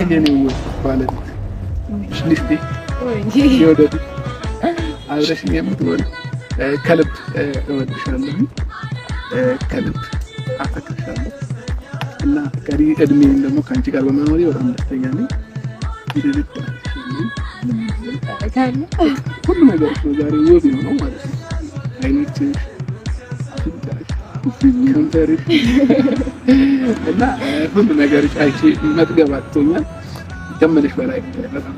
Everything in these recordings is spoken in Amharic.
የኔው ባለቤት ሽልስቲ ይወደድ አብረሽኝ የምትሆን ከልብ እወድሻለሁ፣ ከልብ አፈቅርሻለሁ እና ቀሪ እድሜን ደግሞ ከአንቺ ጋር በመኖሬ በጣም ደስተኛ ነኝ። ሁሉ ነገር ነው ዛሬ ውብ ነው ማለት ነው። አይኖችሽ፣ ከንፈርሽ እና ሁሉ ነገር አይቼ መጥገብ አጥቶኛል። ከምልሽ በላይ በጣም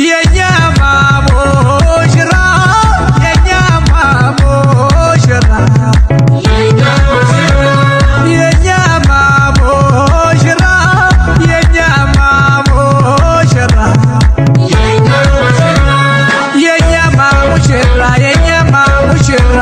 የኛ ማሞሽራ የኛ ማሞሽራ የኛ ማሞሽራ የኛ ማሞሽራ የኛ ማሞሽራ የኛ ማሞሽራ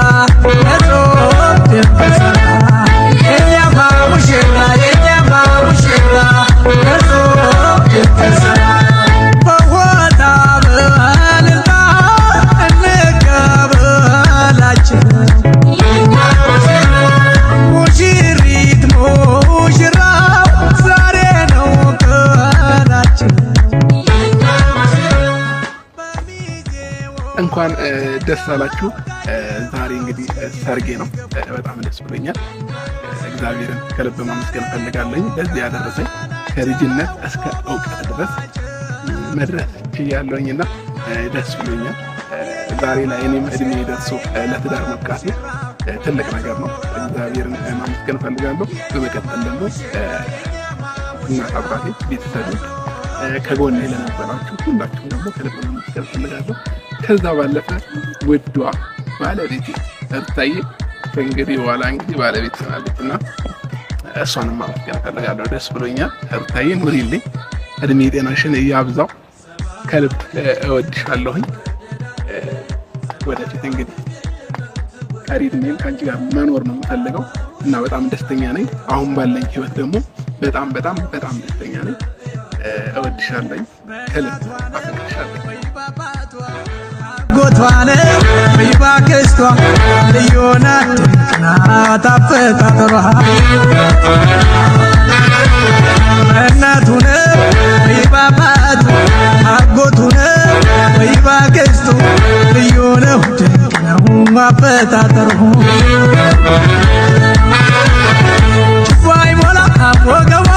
እንኳን ደስ አላችሁ። ዛሬ እንግዲህ ሰርጌ ነው። በጣም ደስ ብሎኛል። እግዚአብሔርን ከልብ ማመስገን ፈልጋለሁ። ለዚህ ያደረሰኝ ከልጅነት እስከ እውቀት ድረስ መድረስ ችያለሁኝና ደስ ብሎኛል። ዛሬ ላይ እኔም እድሜ ደርሶ ለትዳር መብቃቴ ትልቅ ነገር ነው። እግዚአብሔርን ማመስገን ፈልጋለሁ። በመቀጠል ደግሞ እናት አባቴ፣ ቤተሰቦች ከጎኔ ለነበራችሁ ሁላችሁም ደግሞ ከልብ ማመስገን ፈልጋለሁ። ከዛ ባለፈ ውዷ ባለቤቴ እርታዬ ከእንግዲህ በኋላ እንግዲህ ባለቤት ትሆናለችና እሷንም ማመስገን ፈልጋለሁ። ደስ ብሎኛል። እርታዬ ኑሪልኝ፣ እድሜ ጤናሽን እያብዛው። ከልብ እወድሻለሁኝ። ወደፊት እንግዲህ ቀሪ እድሜን ከአንቺ ጋር መኖር ነው የምፈልገው እና በጣም ደስተኛ ነኝ። አሁን ባለኝ ህይወት ደግሞ በጣም በጣም በጣም ደስተኛ ነኝ። እወድሻለሁ፣ ከልብ አፈቅርሻለሁ። ጎቷነ ይባከስቷ ልዩና ታፈቃጥሯ እናቱነ ይባባቱ አጎቱነ ይባከስቱ ልዩነ ነው ማፈጣጠሩ ጭዋይ ሞላ ወገዋ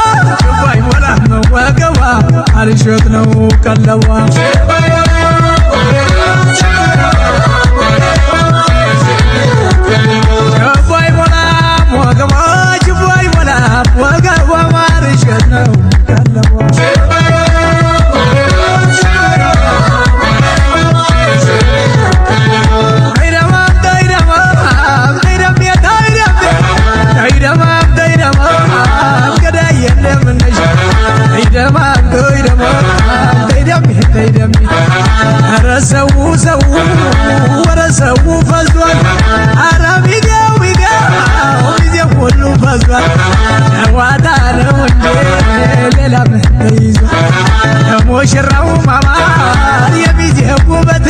ጭዋይ ሞላ ወገዋ አልሸት ነው ቀለዋ ወረሰው ፈዟል አረቢያው ይገው ሁሉ ፈዟል። ዋታ ነው እንዴ ሌላ ምን ይዞ የሙሽራው ማማር የሚዜው ውበት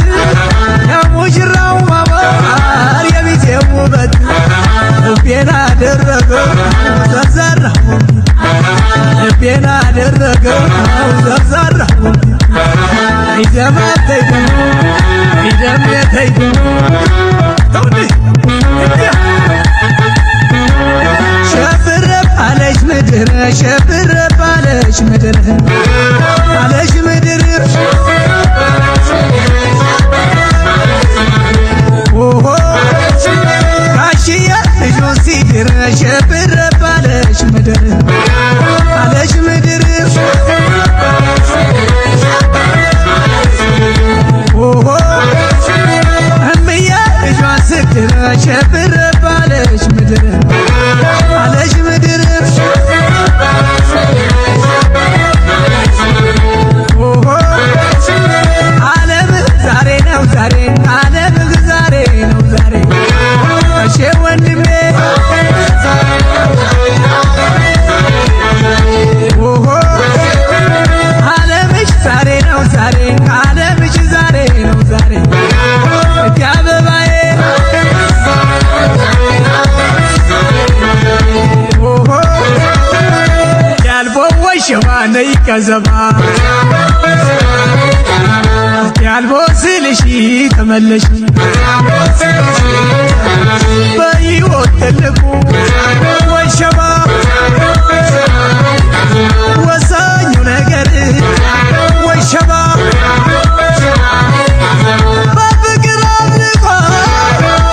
የሙሽራው ማማር የሚዜው ውበት ልቤን አደረገው ዘርዘራው ልቤን አደረገው ዘርዘራው ሸብረብ አለች ምድር ሸብረብ አለች ምድር አለች ምድር ኦሆ ጋሽዬ ልጁን ሲድር ሸብረብ አለች ምድር አለች ምድር ኦሆ እምዬ ልጇን ስትድር ሸብረብ አለች ምድር አለች ምድር ከዘባ ያልቦስልሽ ተመለሽ በሕይወት ትልቁ ወሸባ ወሳኙ ነገር ወሸባ በፍቅር አምልኮ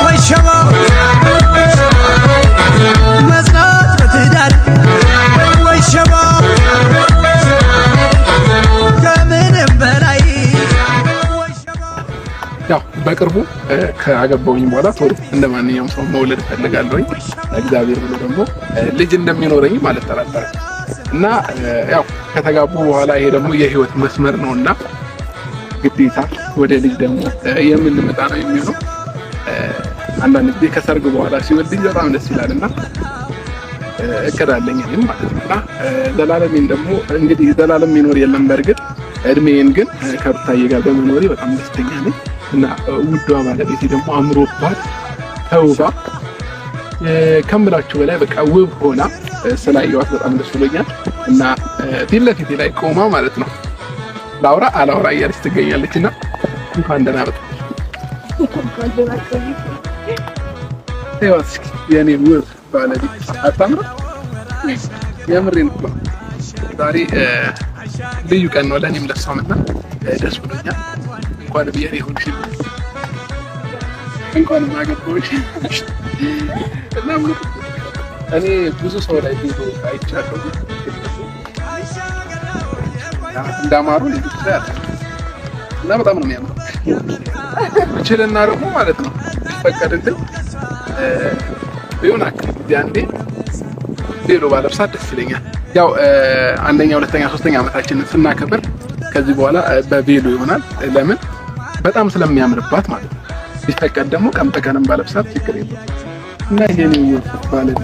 ወሸባ መጽናት በትዳር ወሸባ ከምንም በላይ ያው በቅርቡ ከአገባውኝ በኋላ ቶሎ እንደማንኛውም ሰው መውለድ ፈልጋለሁኝ። እግዚአብሔር ብሎ ደግሞ ልጅ እንደሚኖረኝ ማለት ተራጣራ እና ያው ከተጋቡ በኋላ ይሄ ደግሞ የህይወት መስመር ነውና ግዴታ ወደ ልጅ ደግሞ የምንመጣ ነው የሚሆነው። አንዳንድ ጊዜ ከሰርግ በኋላ ሲወልድ በጣም ደስ ይላልና እቅድ አለኝ እኔም ማለት ነውና ዘላለሜን ደግሞ እንግዲህ ዘላለም ይኖር የለም በርግጥ እድሜን ግን ከሩታዬ ጋር በመኖሬ በጣም ደስተኛ ነኝ። እና ውዷ ባለቤቴ ደግሞ አምሮባት ተውባ ከምላችሁ በላይ በቃ ውብ ሆና ስላየኋት በጣም ደስ ብሎኛል። እና ፊት ለፊቴ ላይ ቆማ ማለት ነው ላውራ አላውራ እያለች ትገኛለች። እና እንኳን ደህና መጣሽ ተይዋት እስኪ የኔ ውብ ባለቤት አታምርም? የምሬን ነው። ዛሬ ልዩ ቀን ነው ለእኔም ለሷም እና ደስ ብሎኛል። እንኳን ብዬሽ ይሁንሽ እንኳን ማገባሽ እና እኔ ብዙ ሰው ላይ ቪዲዮ አይቻለሁ እንዳማሩ ልጅ እና በጣም ነው የሚያምረው። እችልና ደግሞ ማለት ነው ፈቀድልኝ ቢሆን አክል አንዴ ቬሎ ባለብሳት ደስ ይለኛል። ያው አንደኛ ሁለተኛ ሶስተኛ ዓመታችንን ስናከብር ከዚህ በኋላ በቬሎ ይሆናል። ለምን በጣም ስለሚያምርባት ማለት ነው። ቢፈቀድ ደግሞ ቀን በቀንም ባለብሳት ችግር የለም። እና ይሄን ባለኝ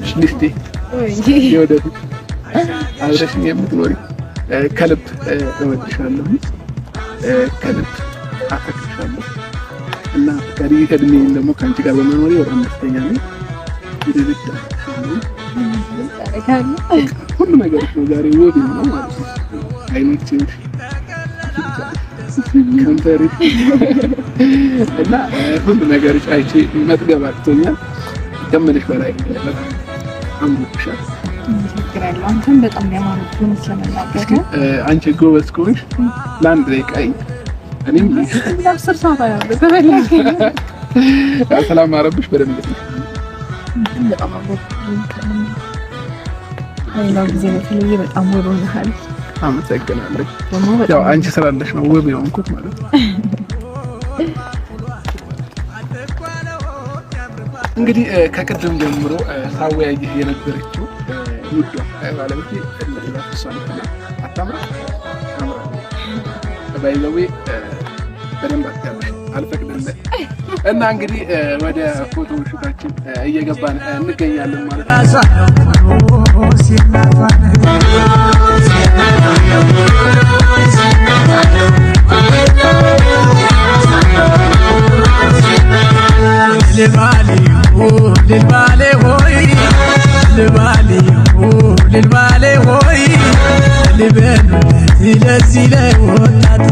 ሽሊስቴ የወደፊት አብረሽኝ የምትኖሪ ከልብ እወድሻለሁ፣ ከልብ አፈቅርሻለሁ እና ቀሪ እድሜን ደግሞ ከአንቺ ጋር በመኖሬ በጣም ደስተኛ ነኝ። ሁሉ ነገር ነው ዛሬ ውብ ነው ማለት ነው። አይኖችሽ ከንፈሪ እና ሁሉ ነገር አይቼ መጥገብ አጥቶኛል። ከምልሽ በላይ አምሮብሻል። አንተም በጣም ያማረብኝ ስለመናገር አንቺ ጎበዝ ከሆንሽ ለአንድ ደቂቃ እኔም ለአስር ሰዓት አይደለም ሰላም አረብሽ በደንብ በጣም አይላው ጊዜ ነው በጣም ውብ ሆነሃል። አመሰግናለሁ። ያው አንቺ ስላለሽ ነው ውብ የሆንኩት ማለት ነው። እንግዲህ ከቅድም ጀምሮ ሳወያይህ የነበረችው ውዷ ባለቤቴ አታምራ ባይዘዌ በደንብ አትያለሽ አልፈቅድልህ እና እንግዲህ ወደ ፎቶ ሹታችን እየገባን እንገኛለን ማለት ነው። ልልባሌ ሆይ ልልባሌ ሆይ ልበሉለት ለዚህ ለወጣት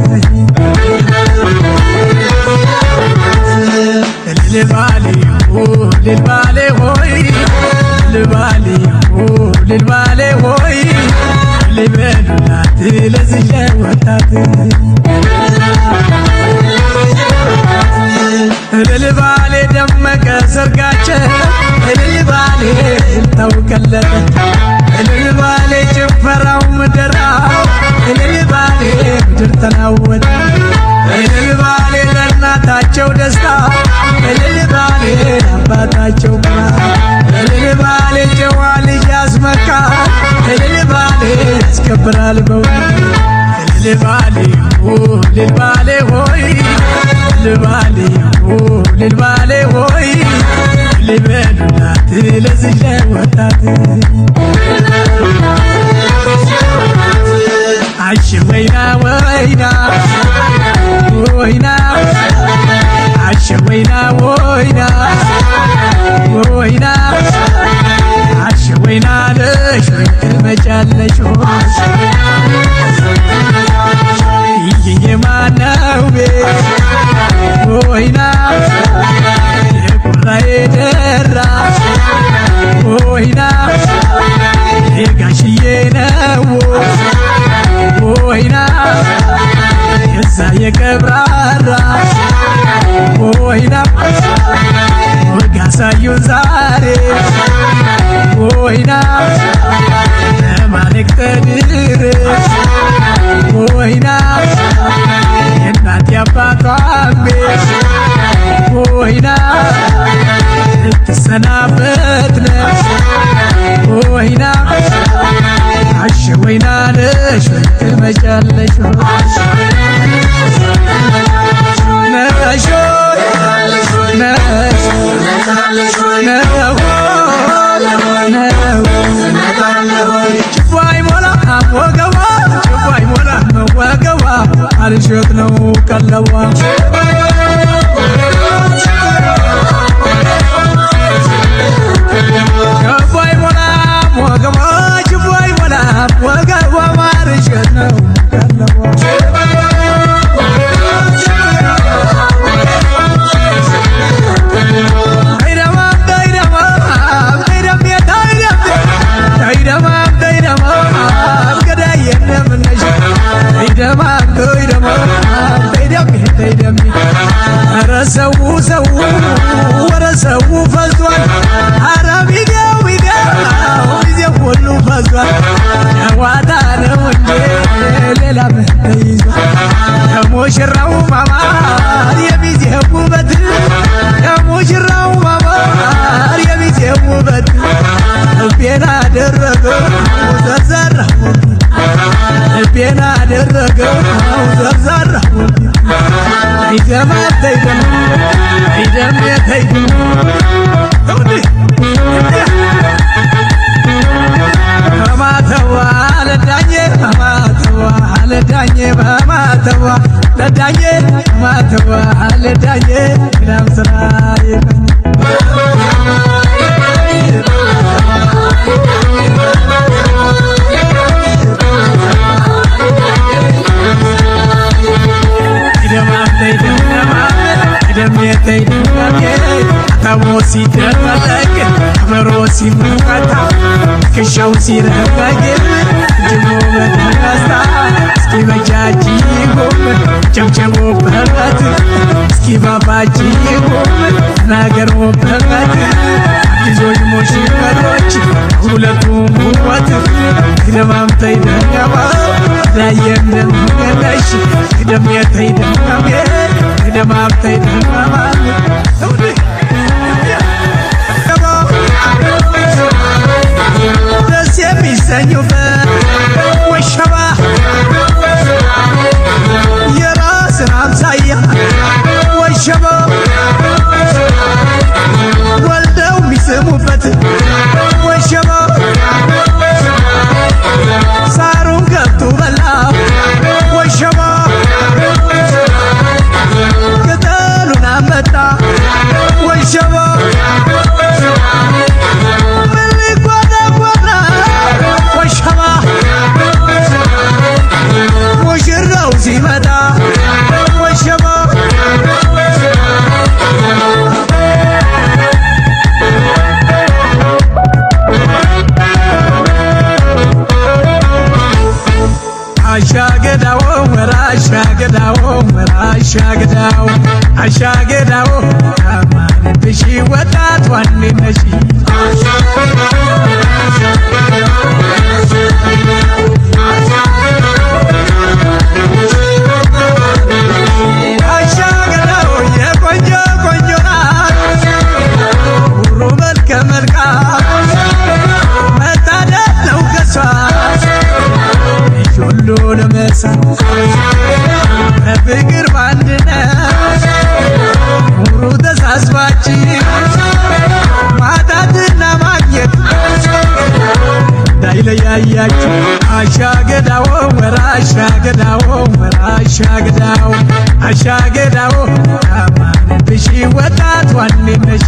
ልልባሌ ሆይ ልልባሌ ሆይ ልበሉለት ለዚህ ለወጣት ልልባሌ ደመቀ ሰርጋቸው ልልባሌ ታውቀለጠ ልልባሌ ጭፈራው ምድራው ልልባሌ ምድር ተናወጠ ልልባሌ ለእናታቸው ደስታ ልልባሌ አባታቸው ብራ ልልባሌ ጨዋ ልጅ ያስመካል ልልባሌ ያስከብራል በእውነት ልልባሌ ሆይ ልልባሌ ሆይ ልበሉላት ለዚህ ለወጣት አሽ ወይና አሽ ወይና አሽ ወይና ለሽ ትመጫለሽ ወይና የዛ የቀብራራ ወይና ወግ አሳዩን ዛሬ ወይና ለማለቅ ተድረስ ወይና የእናት ያባቷን ቤት ወይና ልትሰናበት ነው ወይና አሽ ወይና ነሽ ትመጫለሽ ነሽ አልሸት ነው ቀለቧ ችቦይ ሞላም ወገቧ ችቦይ ሞላም ወገቧ አልሸት ነው ቀለቧ ሰው ወረ ሰው ፈዟል አረቢው ጊዜው ሁሉ ፈዟል ጨዋታ ነው እንጂ ሌላ ምን ተይዞ የሙሽራው ማማር የሚዜው ውበት የሙሽራው ማማር የሚዜው ውበት ልቤን አደረገው ዘርዘራው ልቤን አደረገው ዘርዘራው አይደማ አይደም አይደም አይደም ማማተዋ ለዳኜ ማማተዋ ለዳኜ ማማተዋ ለዳኜ ማማተዋ ለዳኜ ግዳም ስራዬ አታሞሲ ደረቅ አመሮ ሲመጣ ከሻው ሲረጋግ ጅሞ በደስታ እስኪ በጃጂ ጎም ጨብጨቦ በረት እስኪ ባባጂ ጎም ናገሮ በረት አዲሶች ሙሽሮች ሁለቱም ውበት ግደማምተይ ደገባ ላየንም ገለሽ ግደምየተይ ደገባ ግደማምተይ ደገባ ደስ የሚሰኙበት ወሸባ የራስን አምሳያ ወሸባ ወልደው የሚስሙበት ወሸባ ሳሩን ገብቶ በላ ወሸባ ቅጠሉን አመጣ ወሸባ ሙሽራው ሲመጣ ወሸባ አሻገዳው ወራሻገዳው ወራሻገዳው አሻገዳው አማንብሽ ወጣት ዋንነሽ አሻገዳው የቆንጆ ቆንጆ ናት ሁሉ መልከ መልካም መታደል ነው ከሷ ሁሉ ለመሳ በፍቅር ባንድነት ኑሩ ተሳስባችሁ ማጣትና ማግኘት እንዳይለያያችሁ አሻገዳው ወራሻገዳው ወራሻገዳው አሻገዳው አማንብሽ ወጣት ዋንነሽ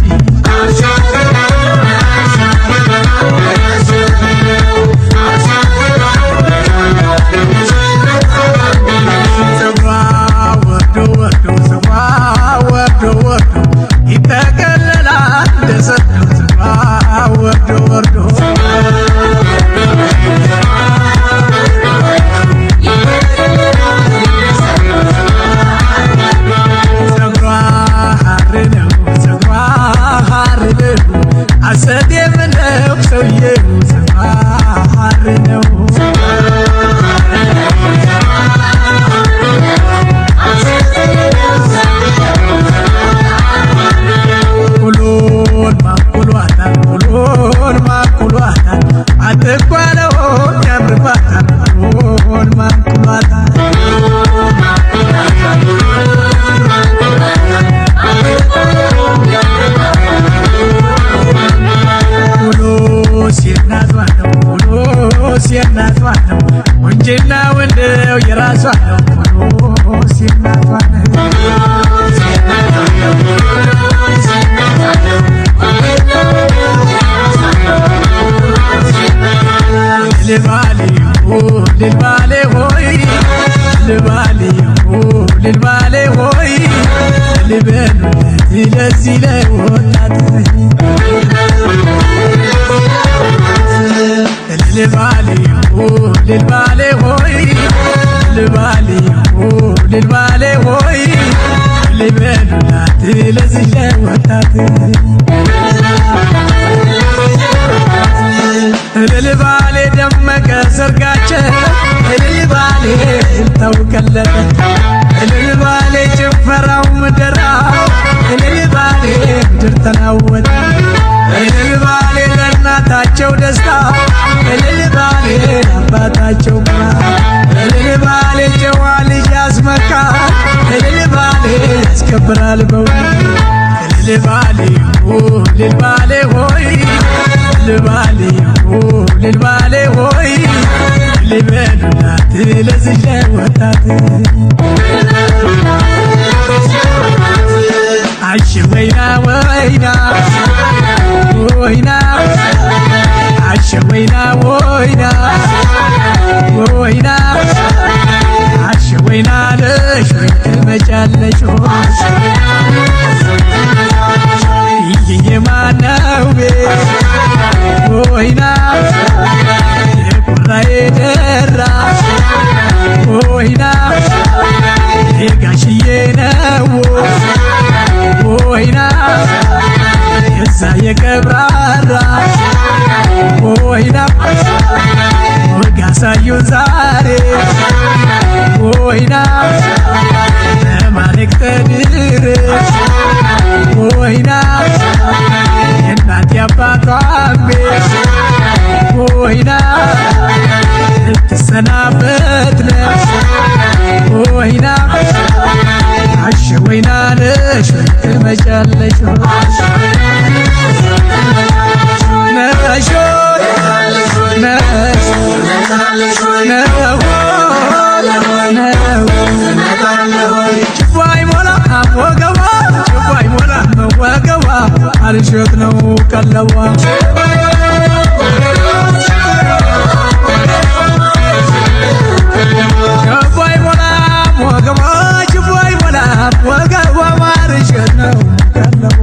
ይጠቀለላል እንደሰጠው ወርዶ ወርዶ እንደው የራሷ ነው ሲናቷን ልልባሌ ሆይ ልልባሌ ሆይ ልበሉለት ለዚህ ለወጣት ልልባሌ ሆይ ልልባሌ ሆይ ልበሉላት ለዚህ ለወጣት ልልባሌ ደመቀ ሰርጋቸው ልልባሌ ታውቀለጠ ልልባሌ ጭፈራው ምድራው ልልባሌ ምድር ተናወጠ ልልባሌ ለእናታቸው ደስታ ልልባሌ አባታቸው ግራ ልልባሌ ጨዋ ልጅ ያስመካል ልልባሌ ያስከብራል በእውነት ልልባሌ ሆይ ልልባሌ ሆይ ልበሉላት ለዚህ ለወጣት አሽ ወይና አሽ ወይና አሽ ወይና ነሽ ትመጫለሽ የማነው ቤት ወይና የቁራዬ ደራ ወይና የጋሽዬ ነው ወይና የዛ የቀብራራ ወይና ወጋሳዩን ዛሬ ወይና ለማለቅ ተድረሽ ወይና የእናት ያባቷን ቤት ወይና ልትሰናበት ነሽ ወይና አሽ ወይና ነሽ ትመጫለሽ ነሽ ወገባ አልሸት ነው ቀለቧ ችቦይ ሞላም ወገባ ማርሸት ነው ቀለቧ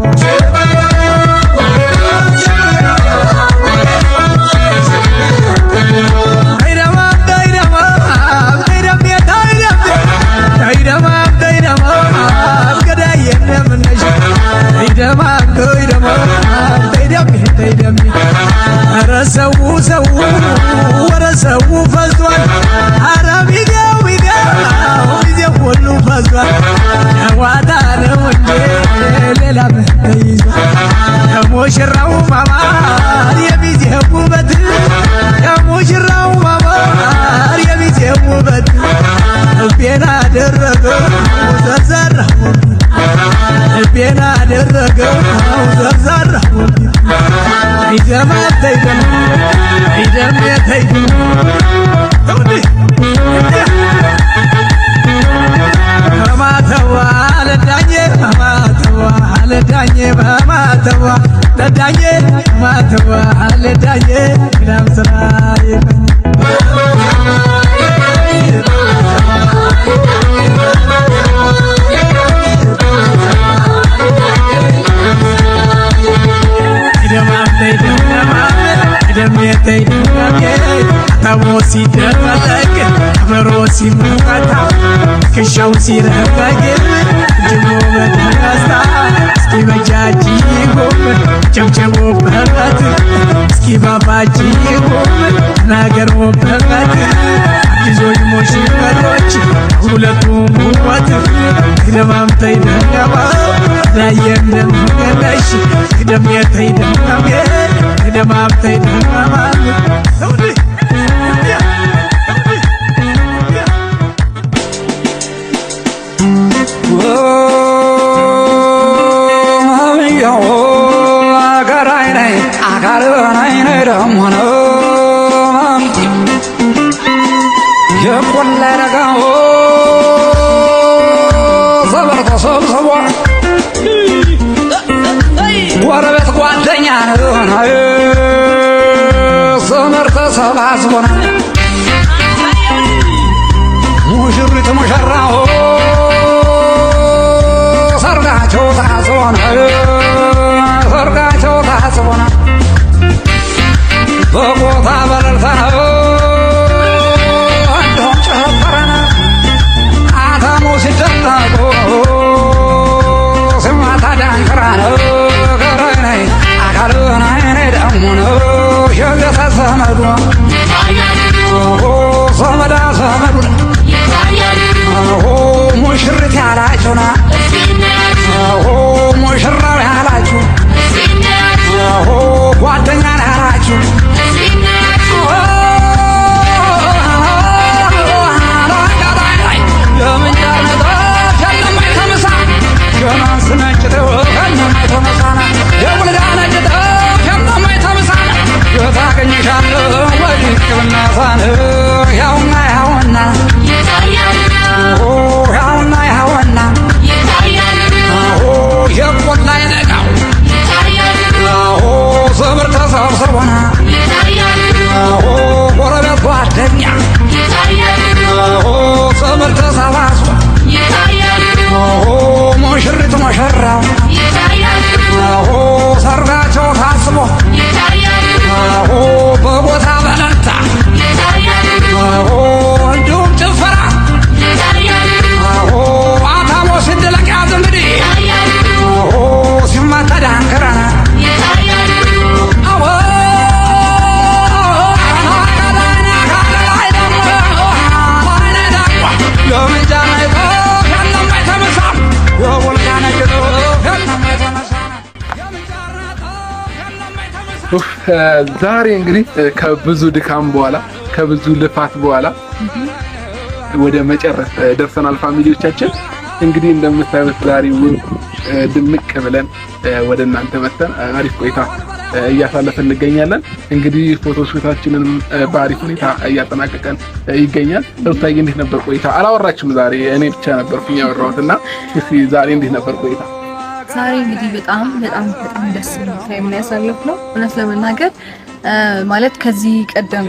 ሰው ወረ ሰው ፈዟል አረ ሚዲያው ሚዲያው ሁሉ ፈዟል ጨዋታ ነው እንጂ ሌላ ምን ተይዟል የሙሽራው ማማር የሚዜው ውበት የሙሽራው ማማር የሚዜው ውበት ልቤን አደረገው ዘርዘራው ልቤን አደረገው ዘርዘራው በማተዋ ለዳኜ ግዳም ስራ አታሞ ሲደመጠቅ ከበሮ ሲመታ ክሻው ሲረጋግ ጅሞ በደስታ እስኪ በጃጂ ጎም ጨብጨቦበት እስኪ ባባጂ ጎም ተናገሮበት አዲሶች ሙሽሮች ሁለቱም ውበት ግደማምተይ ደገባ ላየም ደምገለሽ ግደምየተይ ደምገ ግደማምተይ ደገባ የቆላ ረጋው ዘበር ተሰብስቧ ጎረቤት ጓደኛ ነው ዘመር ተሰባስቦና ሙሽሪት ሙሽራው ሰርጋቸው ታስቦና ሰርጋቸው ታስቦና በቦታ በለልታ ነው እንደውም ጨፈረና አታሞ ሲደለቁ ስማታ ዳንክራ ነው ገረነይ አካልናይ ደሞ ነው የገታ ዘመዱ ዘመዳ ዘመዱ ሙሽሪት ያላቸውና ሙሽራው ያላችሁ ጓደኛ ያላችሁ ጎረቤት ጓደኛ ዘመድ ተሰባስቦ ሙሽሪት ሙሽራው ሰርጋቸው ታስቦ በቦታ በለታ እንዲሁም ጭፈራ አታሞ ሲደለቅ ያዝ እንግዲህ ሲመታ ዳንክረና ዛሬ እንግዲህ ከብዙ ድካም በኋላ ከብዙ ልፋት በኋላ ወደ መጨረስ ደርሰናል። ፋሚሊዎቻችን እንግዲህ እንደምታዩት ዛሬ ድምቅ ብለን ወደ እናንተ መተን አሪፍ ቆይታ እያሳለፈን እንገኛለን። እንግዲህ ፎቶ ሹታችንን በአሪፍ ሁኔታ እያጠናቀቀን ይገኛል። ሩታዬ እንዴት ነበር ቆይታ? አላወራችም ዛሬ እኔ ብቻ ነበርኩኝ ያወራሁትና እስኪ ዛሬ እንዴት ነበር ቆይታ? ዛሬ እንግዲህ በጣም ደስ የሚል ታይም ነው ያሳለፍነው። እውነት ለመናገር ማለት ከዚህ ቀደም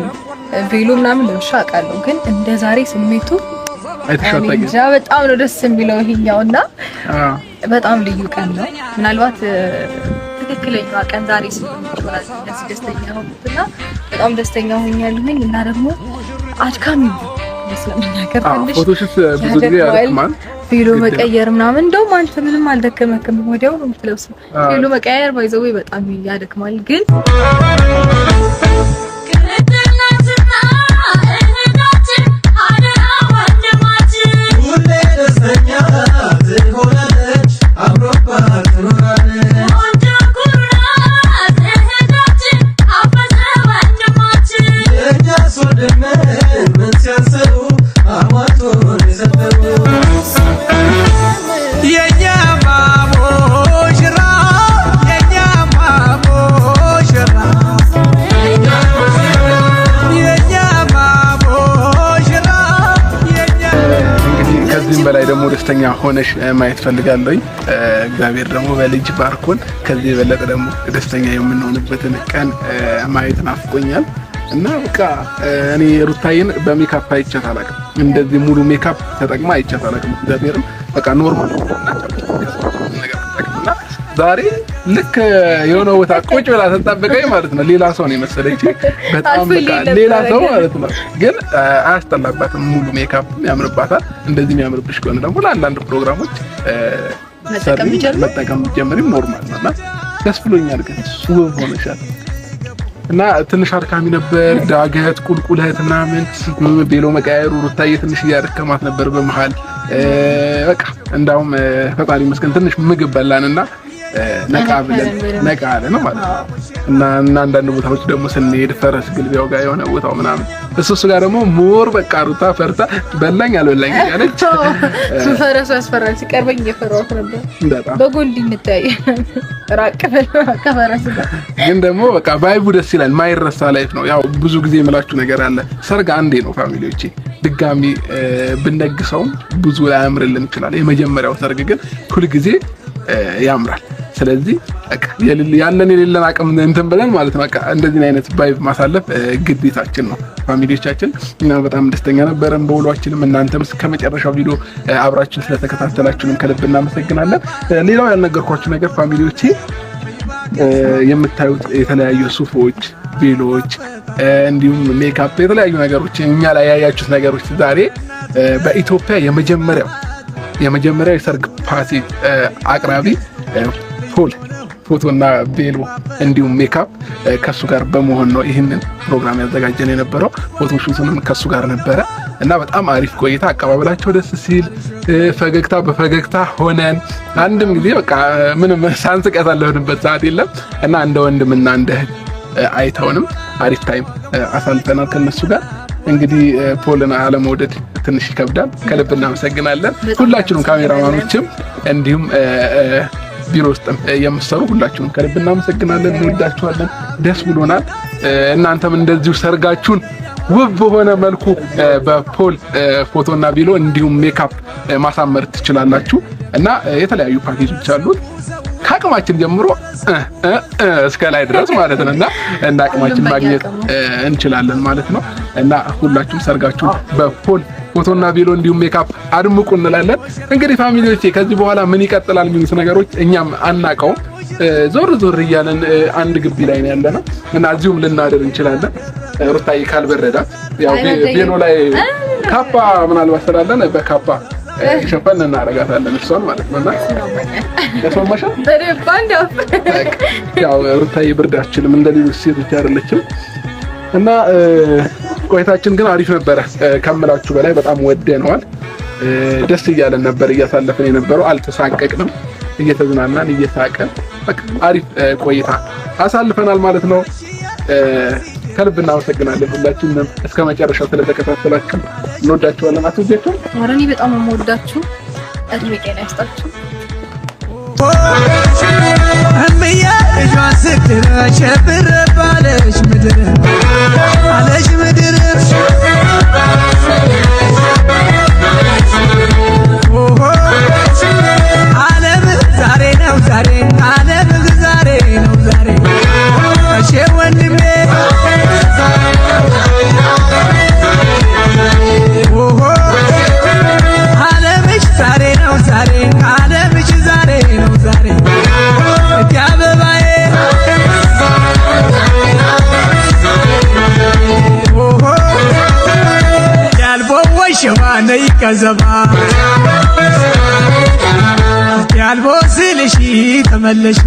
ቬሎ ምናምን ለብሻ አውቃለሁ፣ ግን እንደ ዛሬ ስሜቱ እንጃ በጣም ነው ደስ የሚለው ይሄኛውና በጣም ልዩ ቀን ነው። ምናልባት ትክክለኛዋ ቀን ዛሬ ስለሆነ ደስ ደስተኛ ሆንኩና በጣም ደስተኛ ሆኛለሁኝ እና ደግሞ አድካሚ ስለምናገር ትንሽ ፎቶሽስ ብዙ ጊዜ ያደክማል ቬሎ መቀየር ምናምን። እንደውም አንተ ምንም አልደከመክም፣ ወዲያው ነው የምትለብሰው። ቬሎ መቀየር ባይዘው በጣም ያደክማል ግን በላይ ደግሞ ደስተኛ ሆነሽ ማየት ፈልጋለሁ። እግዚአብሔር ደግሞ በልጅ ባርኮን ከዚህ የበለጠ ደግሞ ደስተኛ የምንሆንበትን ቀን ማየት ናፍቆኛል እና በቃ እኔ ሩታዬን በሜካፕ አይቻት አላውቅም። እንደዚህ ሙሉ ሜካፕ ተጠቅማ አይቻት አላውቅም። እግዚአብሔርም በቃ ኖርማል እና ዛሬ ልክ የሆነ ቦታ ቁጭ ብላ ተጣበቀኝ ማለት ነው። ሌላ ሰው ነው የመሰለች፣ በጣም በቃ ሌላ ሰው ማለት ነው። ግን አያስጠላባትም፣ ሙሉ ሜካፕ ያምርባታል። እንደዚህ የሚያምርብሽ ከሆነ ደግሞ ለአንዳንድ ፕሮግራሞች መጠቀም ጀምሪም ኖርማል ነውና ደስ ብሎኛል። ግን ውብ ሆነሻል እና ትንሽ አድካሚ ነበር፣ ዳገት ቁልቁለት ምናምን ቬሎ መቀያየሩ ሩታዬ ትንሽ እያደከማት ነበር በመሃል። በቃ እንዳውም ፈጣሪ መስገን ትንሽ ምግብ በላንና ነቃ ብለን ነቃ አለ ነው ማለት ነው። እና አንዳንድ ቦታዎች ደግሞ ስንሄድ ፈረስ ግልቢያው ጋር የሆነ ቦታው ምናምን እሱ ጋር ደግሞ ሞር በቃ ሩታ ፈርታ በላኝ አልበላኝ እያለች ፈረሱ ያስፈራል። ሲቀርበኝ እየፈራሁት ነበር በጎን እንድንታይ ራቅ ብለው ከፈረስ ጋር ግን ደግሞ በቃ ቫይቡ ደስ ይላል። ማይረሳ ላይፍ ነው። ያው ብዙ ጊዜ የምላችሁ ነገር አለ። ሰርግ አንዴ ነው ፋሚሊዎቼ። ድጋሚ ብንደግሰውም ብዙ ላያምርልን ይችላል። የመጀመሪያው ሰርግ ግን ሁል ጊዜ ያምራል። ስለዚህ ያለን የሌለን አቅም እንትን ብለን ማለት ነው። በቃ እንደዚህ አይነት ቫይብ ማሳለፍ ግዴታችን ነው ፋሚሊዎቻችን። እና በጣም ደስተኛ ነበርን በውሏችንም። እናንተም እስከመጨረሻው ቪዲዮ አብራችሁን ስለተከታተላችሁንም ከልብ እናመሰግናለን። ሌላው ያልነገርኳችሁ ነገር ፋሚሊዎቼ የምታዩት የተለያዩ ሱፎች፣ ቬሎች እንዲሁም ሜካፕ የተለያዩ ነገሮች እኛ ላይ ያያችሁት ነገሮች ዛሬ በኢትዮጵያ የመጀመሪያው የሰርግ ፓርቲ አቅራቢ ፖል ፎቶና ቬሎ እንዲሁም ሜካፕ ከሱ ጋር በመሆን ነው ይህንን ፕሮግራም ያዘጋጀን የነበረው። ፎቶ ሹቱንም ከሱ ጋር ነበረ እና በጣም አሪፍ ቆይታ፣ አቀባበላቸው ደስ ሲል ፈገግታ በፈገግታ ሆነን አንድም ጊዜ በቃ ምንም ሳንስቅ ያሳለፍንበት ሰዓት የለም እና እንደ ወንድምና እንደ እህት አይተውንም አሪፍ ታይም አሳልፈናል ከነሱ ጋር። እንግዲህ ፖልን አለመውደድ ትንሽ ይከብዳል። ከልብ እናመሰግናለን ሁላችሁንም ካሜራማኖችም እንዲሁም ቢሮ ውስጥም የምትሰሩ ሁላችሁንም ከልብ እናመሰግናለን። እንወዳችኋለን። ደስ ብሎናል። እናንተም እንደዚሁ ሰርጋችሁን ውብ በሆነ መልኩ በፖል ፎቶና ቪዲዮ እንዲሁም ሜካፕ ማሳመር ትችላላችሁ እና የተለያዩ ፓኬጆች አሉት ከአቅማችን ጀምሮ እስከ ላይ ድረስ ማለት ነው እና አቅማችን ማግኘት እንችላለን ማለት ነው እና ሁላችሁም ሰርጋችሁን በፖል ፎቶና ቪዲዮ እንዲሁም ሜካፕ አድምቁ እንላለን። እንግዲህ ፋሚሊዎቼ ከዚህ በኋላ ምን ይቀጥላል የሚሉት ነገሮች እኛም አናውቀውም። ዞር እያለን አንድ ግቢ ላይ ነው ያለነው እና እዚሁም ልናደር እንችላለን። ሩታዬ ካልበረዳት ያው ቬሎ ላይ ካፓ ምናልባት ስላለን በካፓ ሸፈን እናረጋታለን እሷን ማለት ነው። እና ለሶማሻ በደንብ ያው ሩታዬ ብርድ አትችልም እንደሌሎች ሴቶች አይደለችም። እና ቆይታችን ግን አሪፍ ነበረ ከምላችሁ በላይ በጣም ወደነዋል። ደስ እያለን ነበር እያሳለፍን የነበረው። አልተሳቀቅንም፣ እየተዝናናን እየሳቀን በቃ አሪፍ ቆይታ አሳልፈናል ማለት ነው። ከልብ እናመሰግናለን ሁላችሁንም እስከ መጨረሻው ስለተከታተላችሁ። እንወዳችኋለን። አትወዳችሁ? ወራኒ በጣም የምወዳችሁ እድሜ ጤና ይስጣችሁ። እምዬ ልጇን ስትረሽ ብር ባለሽ ምድር አለሽ ምድር ዓለም ዛሬ ነው ዛሬ ዓለም ዛሬ ነው ዛሬ እሺ ወንድሜ ዓለምሽ ዛሬ ነው ዛሬ ዓለምሽ ዛሬ ነው ዛሬ አበባዬ ያልቦ ወሸባ ነይ ከዘባ ያልቦ ስልሽ ተመለሽ